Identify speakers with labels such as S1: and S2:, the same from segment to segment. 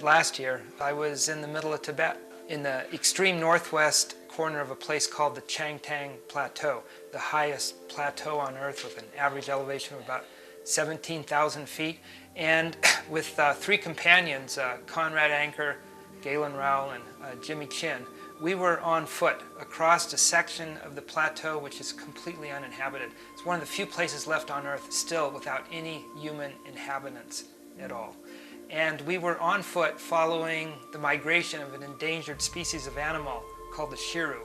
S1: last year. I was in the middle of Tibet, in the extreme northwest corner of a place called the Chang Tang Plateau, the highest plateau on Earth with an average elevation of about 17,000 feet. And with three companions, Conrad Anker, Galen Rowell, and Jimmy Chin, we were on foot across a section of the plateau which is completely uninhabited. It's one of the few places left on Earth still without any human inhabitants at all. And we were on foot following the migration of an endangered species of animal called the chirru,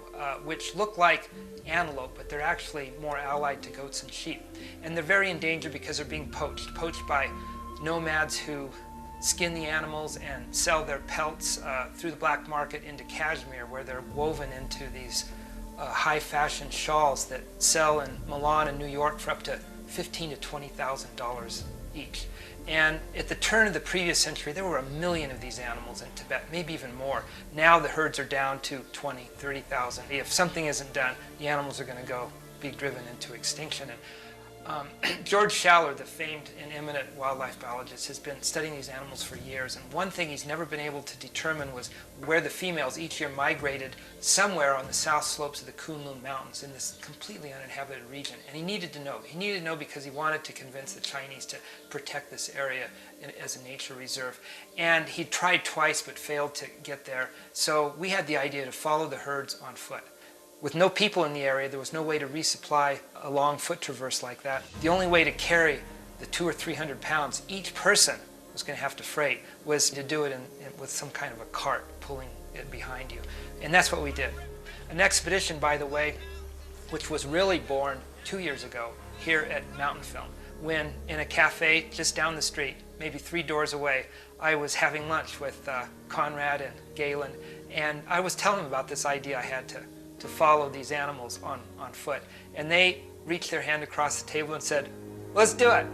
S1: which look like antelope, but they're actually more allied to goats and sheep. And they're very endangered because they're being poached by nomads who skin the animals and sell their pelts through the black market into cashmere, where they're woven into these high fashion shawls that sell in Milan and New York for up to $15,000 to $20,000 each. And at the turn of the previous century, there were 1 million of these animals in Tibet, maybe even more. Now the herds are down to 20,000, 30,000. If something isn't done, the animals are going to be driven into extinction. And George Schaller, the famed and eminent wildlife biologist, has been studying these animals for years, and one thing he's never been able to determine was where the females each year migrated somewhere on the south slopes of the Kunlun Mountains in this completely uninhabited region. And he needed to know. He needed to know because he wanted to convince the Chinese to protect this area as a nature reserve. And he tried twice but failed to get there. So we had the idea to follow the herds on foot. With no people in the area, there was no way to resupply a long foot traverse like that. The only way to carry the 200 or 300 pounds each person was going to have to freight was to do it with some kind of a cart pulling it behind you. And that's what we did. An expedition, by the way, which was really born 2 years ago here at Mountainfilm, when in a cafe just down the street, maybe 3 doors away, I was having lunch with Conrad and Galen, and I was telling them about this idea I had to follow these animals on foot. And they reached their hand across the table and said, "Let's do it."